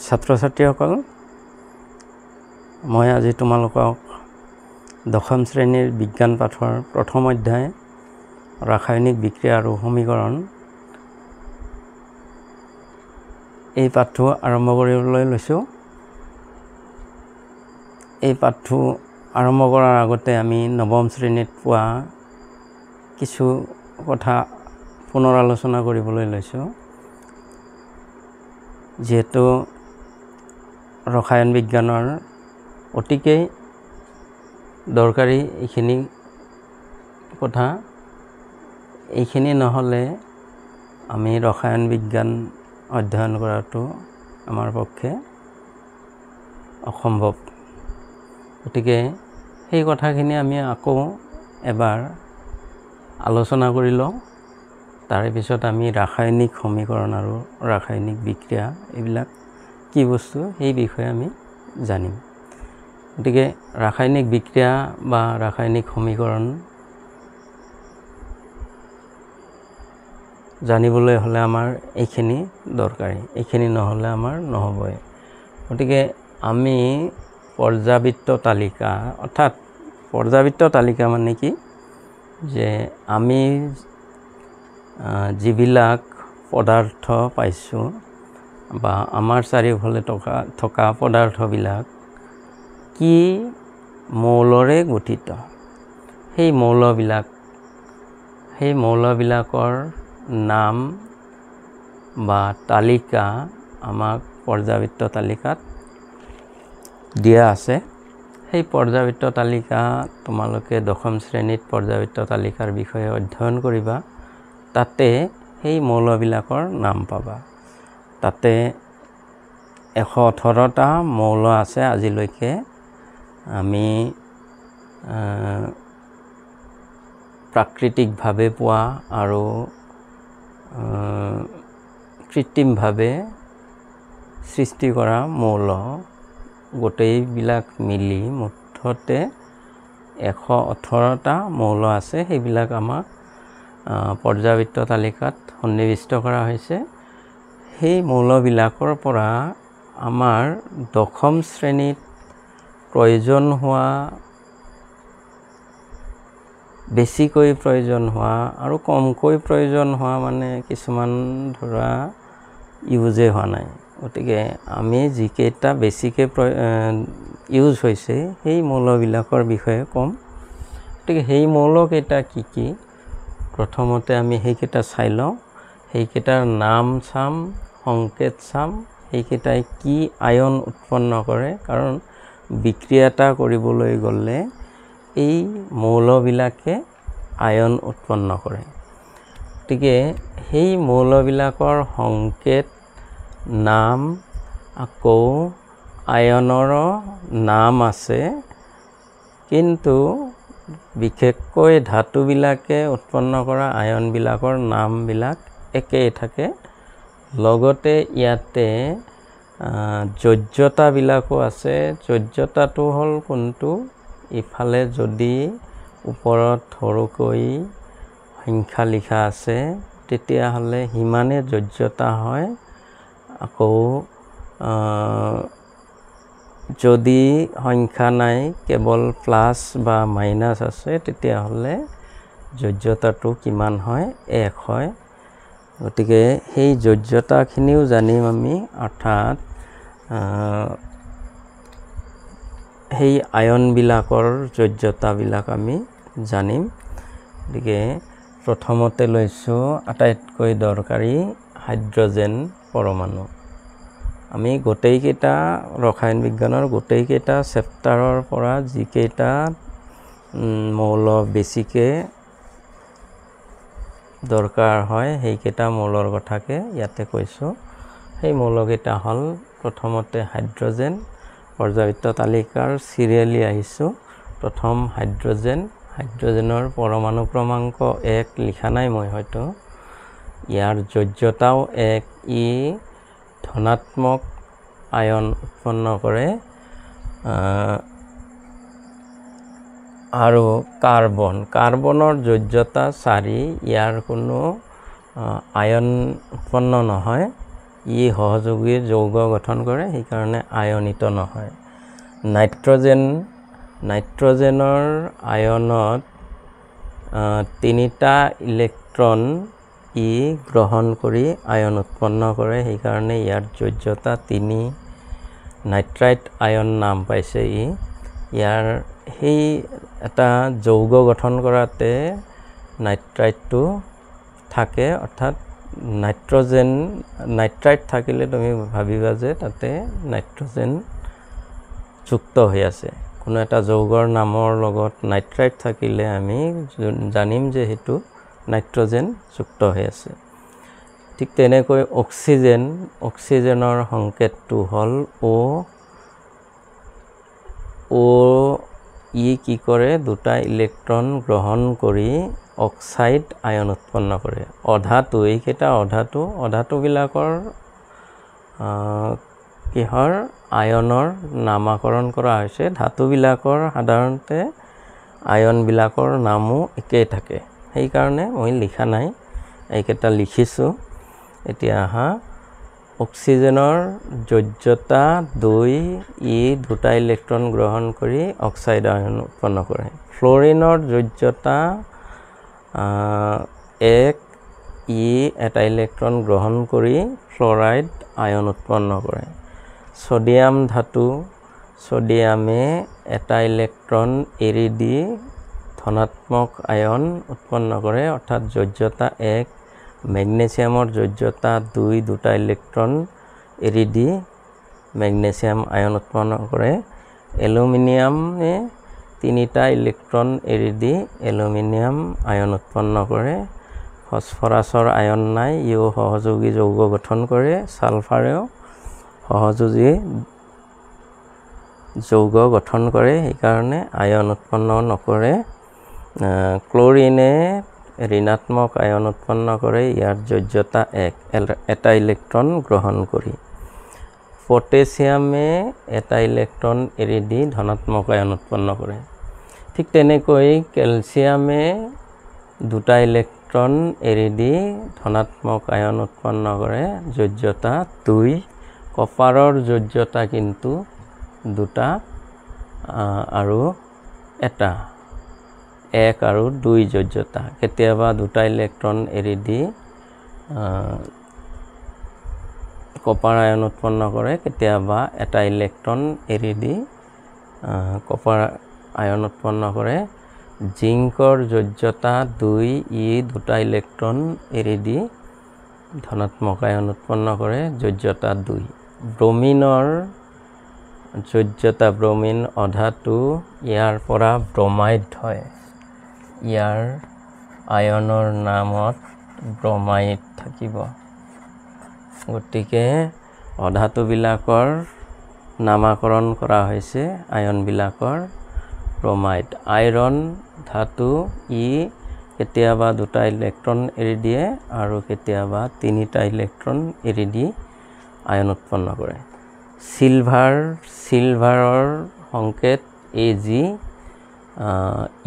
ছাত্ৰ-ছাত্ৰীসকল, মই আজি তোমালোকক দশম শ্ৰেণীৰ বিজ্ঞান পাঠৰ প্ৰথম অধ্যায় ৰাসায়নিক বিক্ৰিয়া আৰু সমীকৰণ এই পাঠটো আৰম্ভ কৰিবলৈ লৈছোঁ। এই পাঠটো আৰম্ভ কৰাৰ আগতে আমি নৱম শ্ৰেণীত পোৱা কিছু কথা পুনৰ আলোচনা কৰিবলৈ লৈছোঁ। যিহেতু ৰসায়ন বিজ্ঞানৰ অতিকৈ দৰকাৰী এইখিনি কথা, এইখিনি নহ'লে আমি ৰসায়ন বিজ্ঞান অধ্যয়ন কৰাটো আমাৰ পক্ষে অসম্ভৱ। গতিকে সেই কথাখিনি আমি আকৌ এবাৰ আলোচনা কৰি লওঁ। তাৰে পিছত আমি ৰাসায়নিক সমীকৰণ আৰু ৰাসায়নিক বিক্ৰিয়া এইবিলাক কি বস্তু সেই বিষয়ে আমি জানিম। গতিকে ৰাসায়নিক বিক্ৰিয়া বা ৰাসায়নিক সমীকৰণ জানিবলৈ হ'লে আমাৰ এইখিনি দৰকাৰী, এইখিনি নহ'লে আমাৰ নহ'বই। গতিকে আমি পৰ্যাবৃত্ত তালিকা, অৰ্থাৎ পৰ্যাবৃত্ত তালিকা মানে কি, যে আমি যিবিলাক পদাৰ্থ পাইছোঁ বা আমাৰ চাৰিওফালে থকা পদাৰ্থবিলাক কি মৌলৰে গঠিত, সেই মৌলবিলাকৰ নাম বা তালিকা আমাক পৰ্যাবৃত্ত তালিকাত দিয়া আছে। সেই পৰ্যাবৃত্ত তালিকা তোমালোকে দশম শ্ৰেণীত পৰ্যাবৃত্ত তালিকাৰ বিষয়ে অধ্যয়ন কৰিবা। তাতে সেই মৌলবিলাকৰ নাম পাবা। তাতে 118টা মৌল আছে আজিলৈকে আমি প্ৰাকৃতিকভাৱে পোৱা আৰু কৃত্ৰিমভাৱে সৃষ্টি কৰা মৌল, গোটেইবিলাক মিলি মুঠতে 118টা মৌল আছে। সেইবিলাক আমাক পৰ্যাবৃত্ত তালিকাত সন্নিৱিষ্ট কৰা হৈছে। সেই মৌলবিলাকৰ পৰা আমাৰ দশম শ্ৰেণীত প্ৰয়োজন হোৱা, বেছিকৈ প্ৰয়োজন হোৱা আৰু কমকৈ প্ৰয়োজন হোৱা, মানে কিছুমান ধৰা ইউজে হোৱা নাই। গতিকে আমি যিকেইটা বেছিকৈ ইউজ হৈছে সেই মৌলবিলাকৰ বিষয়ে ক'ম। গতিকে সেই মৌলকেইটা কি কি, প্ৰথমতে আমি সেইকেইটা চাই লওঁ। সেইকেইটাৰ নাম চাম, সংকেত চাম, সেইকেইটাই কি আয়ন উৎপন্ন কৰে। কাৰণ বিক্ৰিয়া এটা কৰিবলৈ গ'লে এই মৌলবিলাকে আয়ন উৎপন্ন কৰে। গতিকে সেই মৌলবিলাকৰ সংকেত, নাম, আকৌ আয়নৰো নাম আছে, কিন্তু বিশেষকৈ ধাতুবিলাকে উৎপন্ন কৰা আয়নবিলাকৰ নামবিলাক একেই থাকে। লগতে ইয়াতে যোজ্যতাবিলাকো আছে। যোজ্যতাটো হ'ল কোনটো, ইফালে যদি ওপৰত সৰুকৈ সংখ্যা লিখা আছে তেতিয়াহ'লে সিমানে যোজ্যতা হয়। আকৌ যদি সংখ্যা নাই, কেৱল প্লাছ বা মাইনাছ আছে, তেতিয়াহ'লে যোজ্যতাটো কিমান হয়, 1 হয়। গতিকে সেই যোজ্যতাখিনিও জানিম আমি, অৰ্থাৎ সেই আয়নবিলাকৰ যোজ্যতাবিলাক আমি জানিম। গতিকে প্ৰথমতে লৈছোঁ আটাইতকৈ দৰকাৰী হাইড্ৰজেন পৰমাণু। আমি গোটেইকেইটা ৰসায়ন বিজ্ঞানৰ গোটেইকেইটা চেপ্টাৰৰ পৰা যিকেইটা মৌল বেছিকৈ দৰকাৰ হয় সেইকেইটা মৌলৰ কথাকে ইয়াতে কৈছোঁ। সেই মৌলকেইটা হ'ল প্ৰথমতে হাইড্ৰজেন। পৰ্যাবৃত্ত তালিকাৰ চিৰিয়েলি আহিছোঁ। প্ৰথম হাইড্ৰজেন। হাইড্ৰজেনৰ পৰমাণু ক্ৰমাংক 1 লিখা নাই মই হয়তো। ইয়াৰ যোজ্যতাও 1। ই ধনাত্মক আয়ন উৎপন্ন কৰে। আৰু কাৰ্বনৰ যোজ্যতা 4। ইয়াৰ কোনো আয়ন উৎপন্ন নহয়। ই সহযোগী যৌগ গঠন কৰে, সেইকাৰণে আয়নিত নহয়। নাইট্ৰজেনৰ আয়নত 3টা ইলেক্ট্ৰন ই গ্ৰহণ কৰি আয়ন উৎপন্ন কৰে, সেইকাৰণে ইয়াৰ যোজ্যতা 3। নাইট্ৰাইট আয়ন নাম পাইছে ইয়াৰ সেই এটা যৌগ গঠন কৰাতে নাইট্ৰাইটটো থাকে, অৰ্থাৎ নাইট্ৰাইট থাকিলে তুমি ভাবিবা যে তাতে নাইট্ৰজেন যুক্ত হৈ আছে। কোনো এটা যৌগৰ নামৰ লগত নাইট্ৰাইট থাকিলে আমি জানিম যে সেইটো নাইট্ৰজেন যুক্ত হৈ আছে। ঠিক তেনেকৈ অক্সিজেনৰ সংকেতটো হ'ল O ই কি কৰে, 2টা ইলেক্ট্ৰন গ্ৰহণ কৰি অক্সাইড আয়ন উৎপন্ন কৰে। এইকেইটা অধাতুবিলাকৰ কিহৰ আয়নৰ নামাকৰণ কৰা হৈছে। ধাতুবিলাকৰ সাধাৰণতে আয়নবিলাকৰ নামো একেই থাকে, সেইকাৰণে মই লিখা নাই, এইকেইটা লিখিছোঁ। এতিয়া অক্সিজেনৰ যোজ্যতা 2, ই 2টা ইলেক্ট্ৰন গ্ৰহণ কৰি অক্সাইড আয়ন উৎপন্ন কৰে। ফ্ল'ৰিনৰ যোজ্যতা 1, ই এটা ইলেক্ট্ৰন গ্ৰহণ কৰি ফ্ল'ৰাইড আয়ন উৎপন্ন কৰে। ছডিয়ামে এটা ইলেক্ট্ৰন এৰি দি ধনাত্মক আয়ন উৎপন্ন কৰে, অৰ্থাৎ যোজ্যতা 1। মেগনেছিয়ামৰ যোজ্যতা 2, 2টা ইলেক্ট্ৰন এৰি দি মেগনেছিয়াম আয়ন উৎপন্ন কৰে। এলুমিনিয়ামে 3টা ইলেক্ট্ৰন এৰি দি এলুমিনিয়াম আয়ন উৎপন্ন কৰে। ফছফৰাছৰ আয়ন নাই, ইও সহযোগী যৌগ গঠন কৰে। ছালফাৰেও সহযোগী যৌগ গঠন কৰে, সেইকাৰণে আয়ন উৎপন্ন নকৰে। ক্লৰিনে ঋণাত্মক আয়ন উৎপন্ন কৰে, ইয়াৰ যোজ্যতা 1, এটা ইলেক্ট্ৰন গ্ৰহণ কৰি। পটেছিয়ামে এটা ইলেক্ট্ৰন এৰি দি ধনাত্মক আয়ন উৎপন্ন কৰে। ঠিক তেনেকৈ কেলছিয়ামে 2টা ইলেক্ট্ৰন এৰি দি ধনাত্মক আয়ন উৎপন্ন কৰে, যোজ্যতা 2। কপাৰৰ যোজ্যতা কিন্তু 2টা আৰু 1 আৰু 2 যোজ্যতা। কেতিয়াবা 2টা ইলেক্ট্ৰন এৰি দি কপাৰ আয়ন উৎপন্ন কৰে, কেতিয়াবা এটা ইলেক্ট্ৰন এৰি দি কপাৰ আয়ন উৎপন্ন কৰে। জিংকৰ যোজ্যতা 2, ই 2টা ইলেক্ট্ৰন এৰি দি ধনাত্মক আয়ন উৎপন্ন কৰে, যোজ্যতা 2। ব্ৰমিনৰ যোজ্যতা, ব্ৰমিন অধাতু, ইয়াৰ পৰা ব্ৰমাইড হয়, ইয়াৰ আয়নৰ নামত ব্ৰমাইড থাকিব। গতিকে অধাতুবিলাকৰ নামাকৰণ কৰা হৈছে আয়নবিলাকৰ ব্ৰমাইড। আইৰণ ধাতু, ই কেতিয়াবা 2টা ইলেক্ট্ৰন এৰি দিয়ে আৰু কেতিয়াবা 3টা ইলেক্ট্ৰন এৰি দি আয়ন উৎপন্ন কৰে। চিলভাৰৰ সংকেত Ag,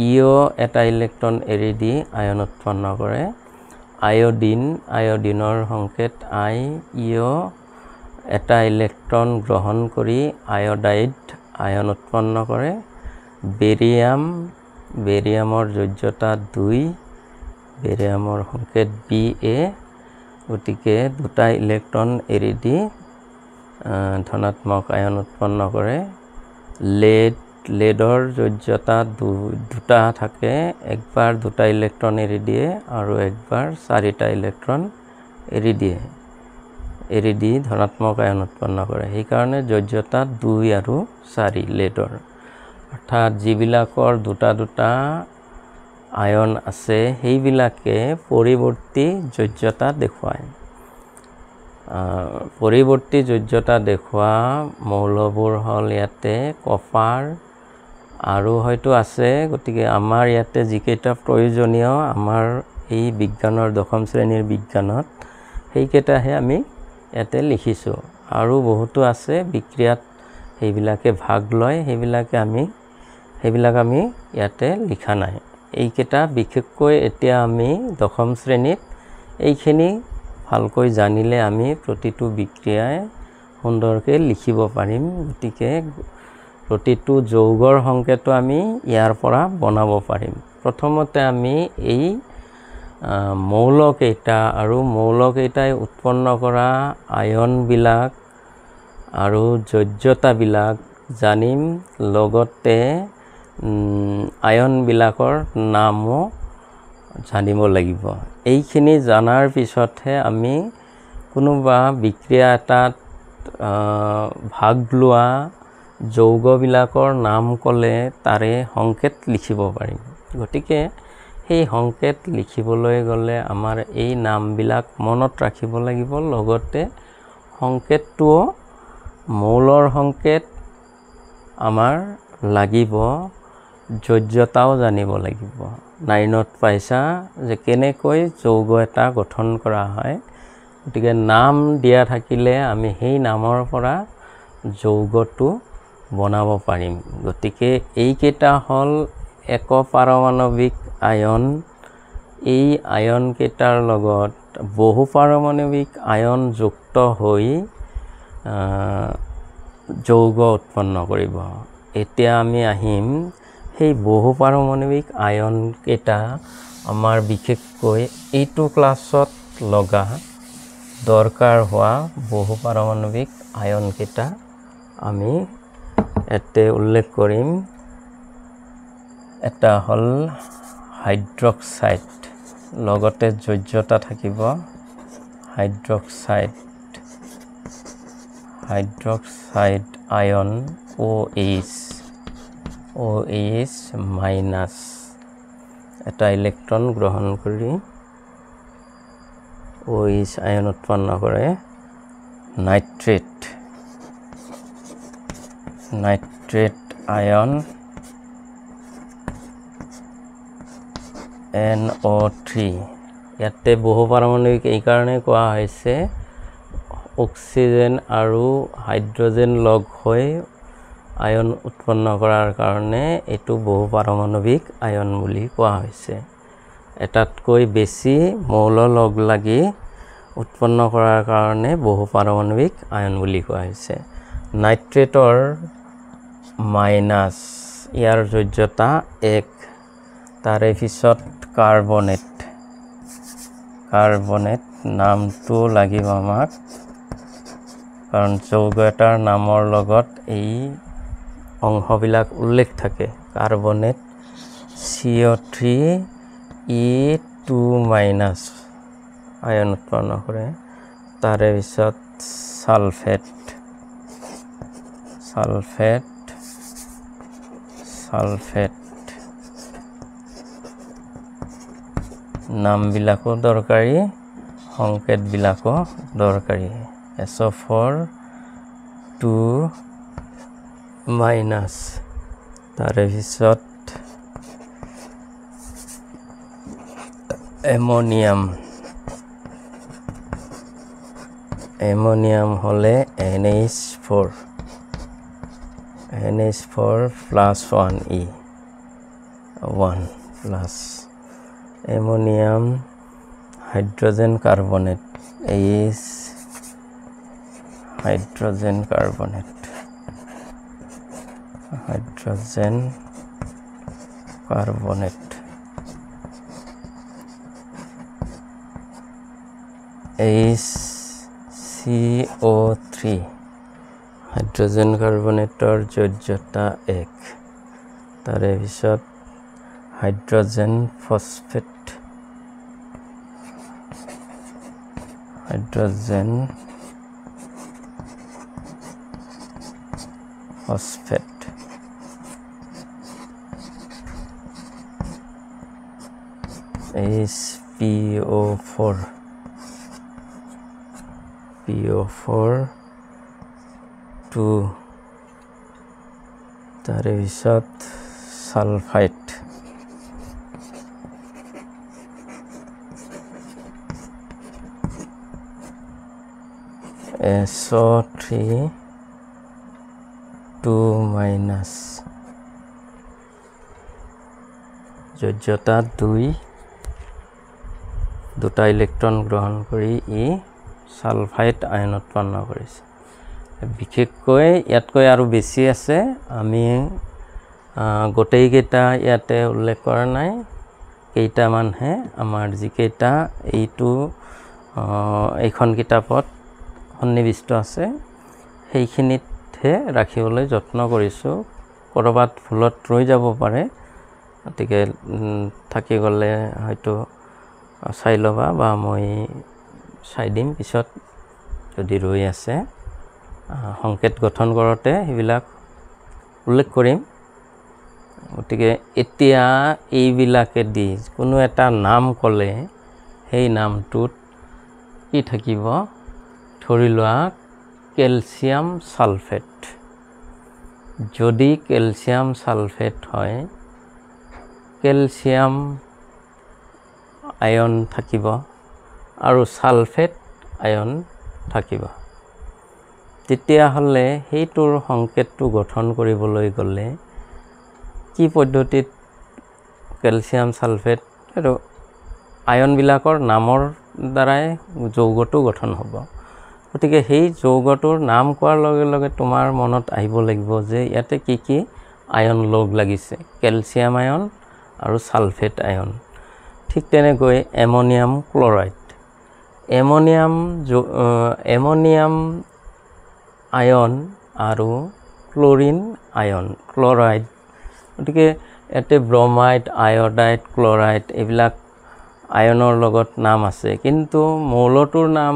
ইও এটা ইলেক্ট্ৰন এৰি দি আয়ন উৎপন্ন কৰে। আয়ডিনৰ সংকেত I, ইও এটা ইলেক্ট্ৰন গ্ৰহণ কৰি আয়ডাইড আয়ন উৎপন্ন কৰে। বেৰিয়ামৰ যোজ্যতা 2, বেৰিয়ামৰ সংকেত Ba, গতিকে 2টা ইলেক্ট্ৰন এৰি দি ধনাত্মক আয়ন উৎপন্ন কৰে। লেডৰ যোজ্যতা 2টা থাকে, একবাৰ 2টা ইলেক্ট্ৰন এৰি দিয়ে আৰু একবাৰ 4টা ইলেক্ট্ৰন এৰি দি ধনাত্মক আয়ন উৎপন্ন কৰে, সেইকাৰণে যোজ্যতা 2 আৰু 4 লেডৰ। অৰ্থাৎ যিবিলাকৰ 2টা আয়ন আছে সেইবিলাকে পৰিৱৰ্তী যোজ্যতা দেখুৱায়। পৰিৱৰ্তী যোজ্যতা দেখুওৱা মৌলবোৰ হ'ল ইয়াতে কপাৰ আৰু হয়তো আছে, গতিকে আমাৰ ইয়াতে যিকেইটা প্ৰয়োজনীয় আমাৰ এই বিজ্ঞানৰ 10ম শ্ৰেণীৰ বিজ্ঞানত সেইকেইটাহে আমি ইয়াতে লিখিছোঁ। আৰু বহুতো আছে বিক্ৰিয়াত সেইবিলাকে ভাগ লয়, সেইবিলাক আমি ইয়াতে লিখা নাই। এইকেইটা বিশেষকৈ এতিয়া আমি 10ম শ্ৰেণীত এইখিনি ভালকৈ জানিলে আমি প্ৰতিটো বিক্ৰিয়াই সুন্দৰকৈ লিখিব পাৰিম। গতিকে প্ৰতিটো যৌগৰ সংকেতো আমি ইয়াৰ পৰা বনাব পাৰিম। প্ৰথমতে আমি এই মৌলকেইটা আৰু মৌলকেইটাই উৎপন্ন কৰা আয়নবিলাক আৰু যোজ্যতাবিলাক জানিম, লগতে আয়নবিলাকৰ নামো জানিব লাগিব। এইখিনি জনাৰ পিছতহে আমি কোনোবা বিক্ৰিয়া এটাত ভাগ লোৱা যৌগবিলাকৰ নাম ক'লে তাৰে সংকেত লিখিব পাৰিম। গতিকে সেই সংকেত লিখিবলৈ গ'লে আমাৰ এই নামবিলাক মনত ৰাখিব লাগিব, লগতে সংকেতটোও মৌলৰ সংকেত আমাৰ লাগিব, যোজ্যতাও জানিব লাগিব। 9ত পাইছা যে কেনেকৈ যৌগ এটা গঠন কৰা হয়। গতিকে নাম দিয়া থাকিলে আমি সেই নামৰ পৰা যৌগটো বনাব পাৰিম। গতিকে এইকেইটা হ'ল একপাৰমাণৱিক আয়ন। এই আয়নকেইটাৰ লগত বহু পাৰমাণৱিক আয়ন যুক্ত হৈ যৌগ উৎপন্ন কৰিব। এতিয়া আমি আহিম সেই বহু পাৰমাণৱিক আয়নকেইটা আমাৰ বিশেষকৈ এইটো ক্লাছত লগা দৰকাৰ হোৱা বহু পাৰমাণৱিক আয়নকেইটা আমি ইয়াতে উল্লেখ কৰিম। এটা হ'ল হাইড্ৰক্সাইড, লগতে যোজ্যতা থাকিব হাইড্ৰক্সাইড আয়ন OH মাইনাছ এটা ইলেক্ট্ৰন গ্ৰহণ কৰি OH আয়ন উৎপন্ন কৰে। নাইট্ৰেট আয়ন NO3। ইয়াতে বহু পাৰমাণৱিক এইকাৰণে কোৱা হৈছে অক্সিজেন আৰু হাইড্ৰজেন লগ হৈ আয়ন উৎপন্ন কৰাৰ কাৰণে এইটো বহু পাৰমাণৱিক আয়ন বুলি কোৱা হৈছে। এটাতকৈ বেছি মৌল লগ লাগি উৎপন্ন কৰাৰ কাৰণে বহু পাৰমাণৱিক আয়ন বুলি কোৱা হৈছে। নাইট্ৰেটৰ মাইনাছ, ইয়াৰ যোজ্যতা 1। তাৰে পিছত কাৰ্বনেট নামটো লাগিব আমাক, কাৰণ যৌগ এটাৰ নামৰ লগত এই অংশবিলাক উল্লেখ থাকে। কাৰ্বনেট CO3E2- আয়ন উৎপন্ন কৰে। তাৰে পিছত সালফেট নামবিলাকো দৰকাৰী, সংকেতবিলাকো দৰকাৰী। SO4(2)। তাৰে পিছত এমোনিয়াম হ'লে NH4+1E 1+। Ammonium hydrogen carbonate hydrogen carbonate HCO3 hydrogen কাৰ্বনেটৰ যোজ্যতা 1। তাৰে পিছত হাইড্ৰজেন ফসফেট PO4(2). তাৰে পিছত সালফাইড SO3(2)। যোজ্যতা 2। দুটা ইলেক্ট্ৰন গ্ৰহণ কৰি ই সালফাইড আয়ন উৎপন্ন কৰিছে। বিশেষকৈ ইয়াতকৈ আৰু বেছি আছে, আমি গোটেইকেইটা ইয়াতে উল্লেখ কৰা নাই, কেইটামানহে আমাৰ যিকেইটা এইখন কিতাপত সন্নিৱিষ্ট আছে সেইখিনিতহে ৰাখিবলৈ যত্ন কৰিছোঁ। ক'ৰবাত ভুলত ৰৈ যাব পাৰে, গতিকে থাকি গ'লে হয়তো চাই ল'বা বা মই চাই দিম পিছত যদি ৰৈ আছে। সংকেত গঠন কৰোঁতে সেইবিলাক উল্লেখ কৰিম। গতিকে এতিয়া এইবিলাকেদি কোনো এটা নাম ক'লে সেই নামটোত কি থাকিব, ধৰি লোৱা কেলছিয়াম সালফেট। যদি কেলছিয়াম সালফেট হয়, কেলছিয়াম আয়ন থাকিব আৰু সালফেট আয়ন থাকিব। তেতিয়াহ'লে সেইটোৰ সংকেতটো গঠন কৰিবলৈ গ'লে কি পদ্ধতিত কেলছিয়াম সালফেট আৰু আয়নবিলাকৰ নামৰ দ্বাৰাই যৌগটো গঠন হ'ব। গতিকে সেই যৌগটোৰ নাম কোৱাৰ লগে লগে তোমাৰ মনত আহিব লাগিব যে ইয়াতে কি কি আয়ন লগ লাগিছে, কেলছিয়াম আয়ন আৰু সালফেট আয়ন। ঠিক তেনেকৈ এমনিয়াম ক্লৰাইড, এমনিয়াম আয়ন আৰু ক্লৰিন আয়ন, ক্লৰাইড। গতিকে ইয়াতে ব্ৰমাইড, আয়ডাইড, ক্লৰাইড এইবিলাক আয়নৰ লগত নাম আছে, কিন্তু মৌলটোৰ নাম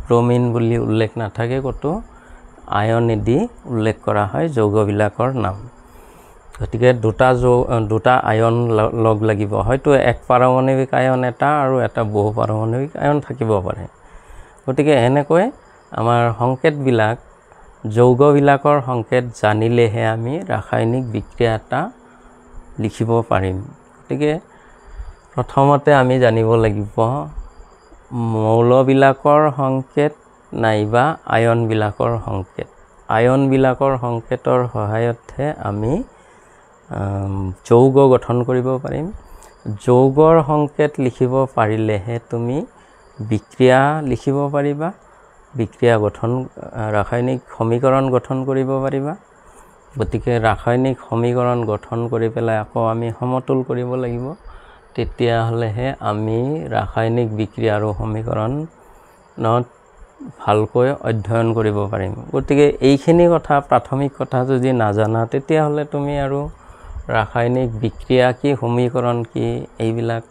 ব্ৰমিন বুলি উল্লেখ নাথাকে ক'তো, আয়নেদি উল্লেখ কৰা হয় যৌগবিলাকৰ নাম। গতিকে দুটা আয়ন লগ লাগিব, হয়তো এক পাৰমাণৱিক আয়ন এটা আৰু এটা বহু পাৰমাণৱিক আয়ন থাকিব পাৰে। গতিকে এনেকৈ আমাৰ সংকেতবিলাক, যৌগবিলাকৰ সংকেত জানিলেহে আমি ৰাসায়নিক বিক্ৰিয়া এটা লিখিব পাৰিম। গতিকে প্ৰথমতে আমি জানিব লাগিব মৌলবিলাকৰ সংকেত নাইবা আয়নবিলাকৰ সংকেত। আয়নবিলাকৰ সংকেতৰ সহায়তহে আমি যৌগ গঠন কৰিব পাৰিম। যৌগৰ সংকেত লিখিব পাৰিলেহে তুমি বিক্ৰিয়া লিখিব পাৰিবা, ৰাসায়নিক সমীকৰণ গঠন কৰিব পাৰিবা। গতিকে ৰাসায়নিক সমীকৰণ গঠন কৰি পেলাই আকৌ আমি সমতুল কৰিব লাগিব, তেতিয়াহ'লেহে আমি ৰাসায়নিক বিক্ৰিয়া আৰু সমীকৰণত ভালকৈ অধ্যয়ন কৰিব পাৰিম। গতিকে এইখিনি কথা, প্ৰাথমিক কথা যদি নাজানা, তেতিয়াহ'লে তুমি আৰু ৰাসায়নিক বিক্ৰিয়া কি, সমীকৰণ কি, এইবিলাক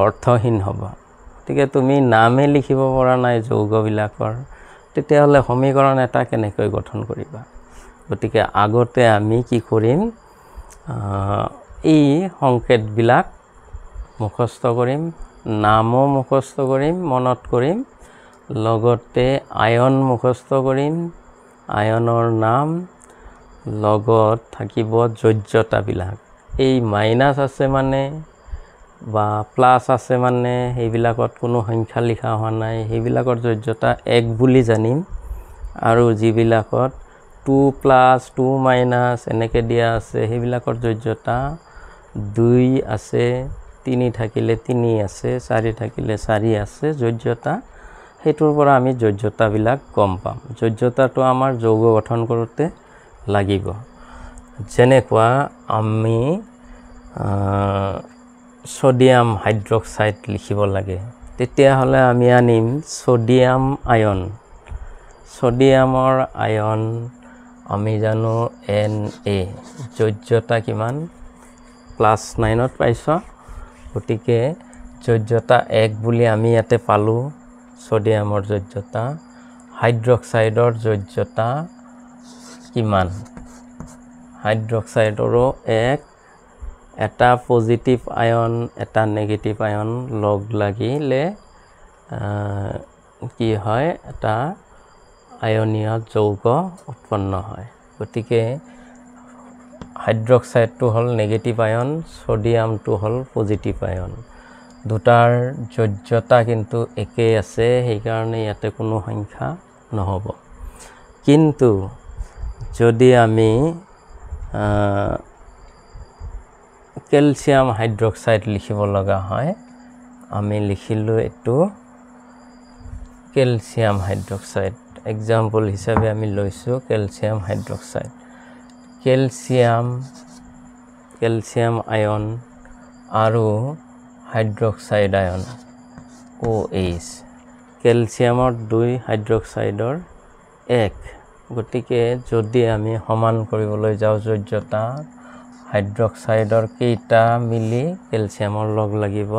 অৰ্থহীন হ'ব। গতিকে তুমি নামে লিখিব পৰা নাই যৌগবিলাকৰ, তেতিয়াহ'লে সমীকৰণ এটা কেনেকৈ গঠন কৰিবা? গতিকে আগতে আমি কি কৰিম, এই সংকেতবিলাক মুখস্থ কৰিম, নামো মুখস্থ কৰিম, মনত কৰিম, লগতে আয়ন মুখস্থ কৰিম, আয়নৰ নাম, লগত থাকিব যোজ্যতাবিলাক। এই মাইনাছ আছে মানে বা প্লাছ আছে মানে সেইবিলাকত কোনো সংখ্যা লিখা হোৱা নাই, সেইবিলাকৰ যোজ্যতা 1 বুলি জানিম। আৰু যিবিলাকত 2+ 2- এনেকৈ দিয়া আছে সেইবিলাকৰ যোজ্যতা 2 আছে, 3 থাকিলে 3 আছে, 4 থাকিলে 4 আছে যোজ্যতা। সেইটোৰ পৰা আমি যোজ্যতাবিলাক গম পাম। যোজ্যতাটো আমাৰ যৌগ গঠন কৰোঁতে লাগিব। যেনেকুৱা আমি ছ'ডিয়াম হাইড্ৰক্সাইড লিখিব লাগে, তেতিয়াহ'লে আমি আনিম ছ'ডিয়াম আয়ন। ছ'ডিয়ামৰ আয়ন আমি জানো Na, যোজ্যতা কিমান? +9ত পাইছ। গতিকে যোজ্যতা 1 বুলি আমি ইয়াতে পালোঁ, ছ'ডিয়ামৰ যোজ্যতা। হাইড্ৰক্সাইডৰ যোজ্যতা কিমান? হাইড্ৰক্সাইডৰো এটা পজিটিভ আয়ন, এটা নেগেটিভ আয়ন লগ লাগিলে কি হয়, এটা আয়নীয় যৌগ উৎপন্ন হয়। গতিকে হাইড্ৰক্সাইডটো হ'ল নেগেটিভ আয়ন, ছ'ডিয়ামটো হ'ল পজিটিভ আয়ন। দুটাৰ যোজ্যতা কিন্তু একেই আছে, সেইকাৰণে ইয়াতে কোনো সংখ্যা নহ'ব। কিন্তু যদি আমি কেলছিয়াম হাইড্ৰক্সাইড লিখিব লগা হয়, আমি লিখিলোঁ এইটো কেলছিয়াম হাইড্ৰক্সাইড এক্সাম্পল হিচাপে আমি লৈছোঁ কেলছিয়াম হাইড্ৰক্সাইড কেলছিয়াম আয়ন আৰু হাইড্ৰক্সাইড আয়ন OH কেলছিয়ামৰ 2 হাইড্ৰক্সাইডৰ 1 গতিকে যদি আমি সমান কৰিবলৈ যাওঁ যোজ্যতা হাইড্ৰক্সাইডৰ কেইটা মিলি কেলছিয়ামৰ লগ লাগিব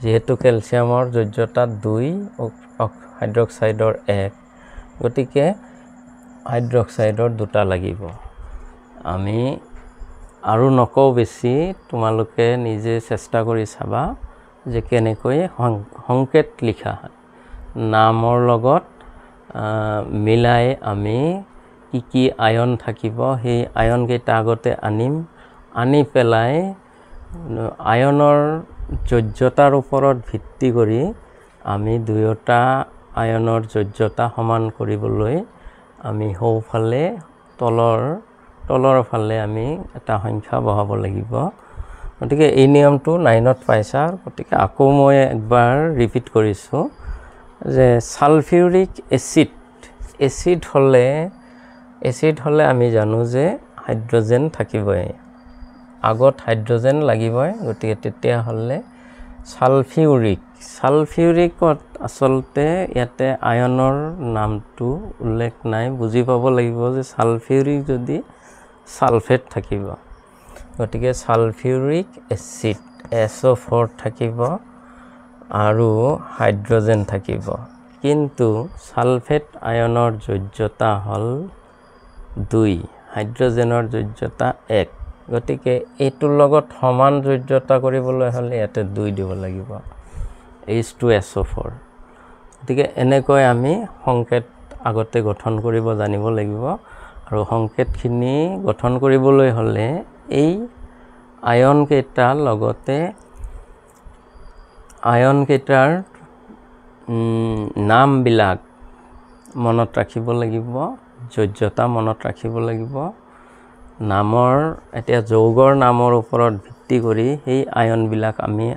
যেহেতু কেলছিয়ামৰ যোজ্যতা 2 হাইড্ৰক্সাইডৰ 1 গতিকে হাইড্ৰক্সাইডৰ 2টা লাগিব আমি আৰু নকওঁ বেছি তোমালোকে নিজে চেষ্টা কৰি চাবা যে কেনেকৈ সংকেত লিখা হয় নামৰ লগত মিলাই আমি কি আয়ন থাকিব সেই আয়ন কেইটা আগতে আনি পেলাই আয়নৰ যোজ্যতাৰ ওপৰত ভিত্তি কৰি আমি দুয়োটা আয়নৰ যোজ্যতা সমান কৰিবলৈ আমি সোঁফালে তলৰ ফালে আমি এটা সংখ্যা বহাব লাগিব গতিকে এই নিয়মটো 9ত পাইছা গতিকে আকৌ মই একবাৰ ৰিপিট কৰিছোঁ যে সালফিউৰিক এসিড হলে আমি জানো যে হাইড্ৰজেন থাকিবই আগত হাইড্ৰজেন লাগিবই গতিকে তেতিয়া হলে সালফিউৰিকত আসলতে ইয়াতে আয়নৰ নামটো উল্লেখ নাই বুজি পাব লাগিব যে সালফিউৰিক যদি সালফেট থাকিব গতিকে সালফিউৰিক এসিড SO4 থাকিব আৰু হাইড্ৰজেন থাকিব কিন্তু সালফেট আয়নৰ যোজ্যতা হল 2 হাইড্ৰজেনৰ যোজ্যতা 1 গতিকে এইটোৰ লগত সমান যোজ্যতা কৰিবলৈ হলে ইয়াতে 2 দিব লাগিব H2SO4 গতিকে এনেকৈ আমি সংকেত আগতে গঠন কৰিব জানিব লাগিব আৰু সংকেতখিনি গঠন কৰিবলৈ হলে এই আয়ন কেইটাৰ লগতে আয়ন কেইটাৰ নামবিলাক মনত ৰাখিব লাগিব যোজ্যতা মনত ৰাখিব লাগিব নামৰ এতিয়া যৌগৰ নামৰ ওপৰত ভিত্তি কৰি সেই আয়নবিলাক আমি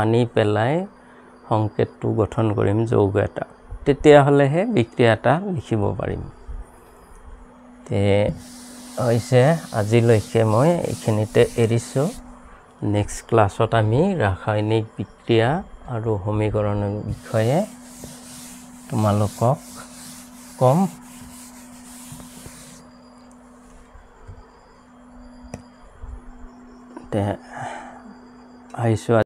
আনি পেলাই সংকেতটো গঠন কৰিম যৌগ এটা তেতিয়া হলেহে বিক্ৰিয়া এটা লিখিব পাৰিম তে হৈছে আজিলৈকে মই এইখিনিতে এৰিছো নেক্সট ক্লাছত আমি ৰাসায়নিক বিক্ৰিয়া আৰু সমীকৰণৰ বিষয়ে তোমালোকক কম তে আহিছো